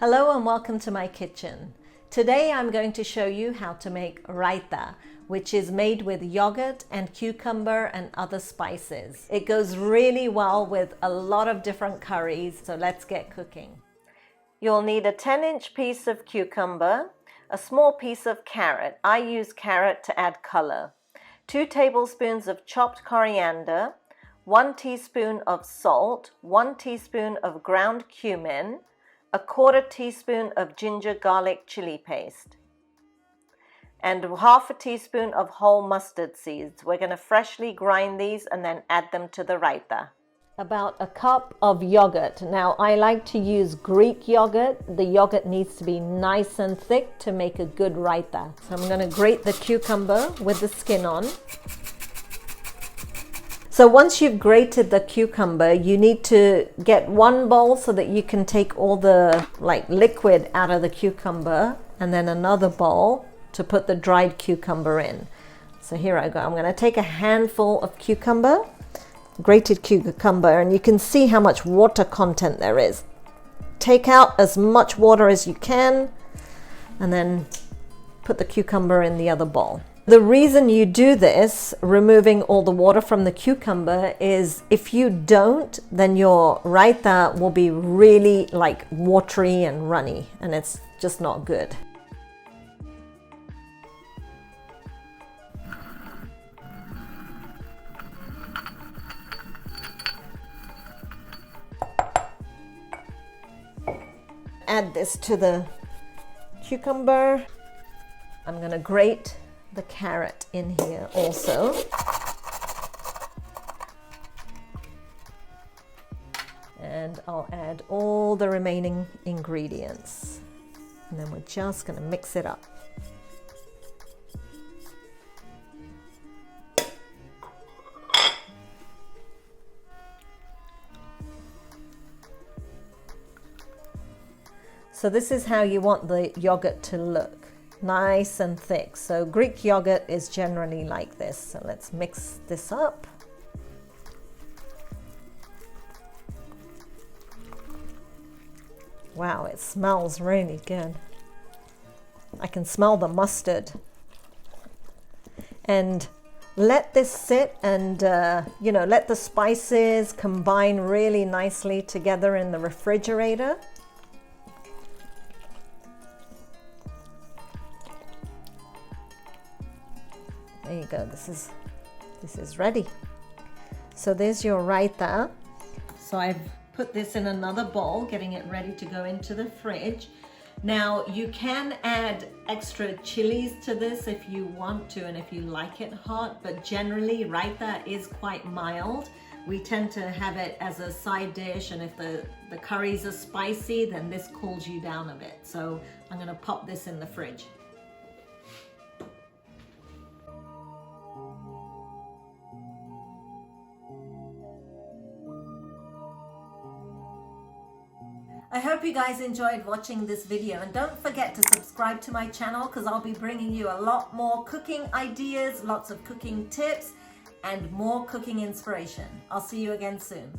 Hello and welcome to my kitchen. Today I'm going to show you how to make raita, which is made with yogurt and cucumber and other spices. It goes really well with a lot of different curries, so let's get cooking. You'll need a 10-inch piece of cucumber, a small piece of carrot. I use carrot to add color. 2 tablespoons of chopped coriander, 1 teaspoon of salt, 1 teaspoon of ground cumin, a 1/4 teaspoon of ginger garlic chili paste, and 1/2 teaspoon of whole mustard seeds. We're going to freshly grind these and then add them to the raita. About a cup of yogurt. Now I like to use Greek yogurt. The yogurt needs to be nice and thick to make a good raita. So I'm going to grate the cucumber with the skin on. So once you've grated the cucumber, you need to get one bowl so that you can take all the liquid out of the cucumber, and then another bowl to put the dried cucumber in. So here I go. I'm going to take a handful of cucumber, grated cucumber, and you can see how much water content there is. Take out as much water as you can and then put the cucumber in the other bowl. The reason you do this, removing all the water from the cucumber, is if you don't, then your raita will be really watery and runny, and it's just not good. Add this to the cucumber. I'm going to grate the carrot in here also. And I'll add all the remaining ingredients. And then we're just going to mix it up. So this is how you want the yogurt to look. Nice and thick. So Greek yogurt is generally like this. So let's mix this up. Wow, it smells really good. I can smell the mustard. And let this sit and let the spices combine really nicely together in the refrigerator. There you go, this is ready. So there's your raita. So I've put this in another bowl, getting it ready to go into the fridge. Now you can add extra chilies to this if you want to and if you like it hot, but generally raita is quite mild. We tend to have it as a side dish, and if the curries are spicy, then this cools you down a bit. So I'm going to pop this in the fridge. I hope you guys enjoyed watching this video, and don't forget to subscribe to my channel because I'll be bringing you a lot more cooking ideas, lots of cooking tips, and more cooking inspiration. I'll see you again soon.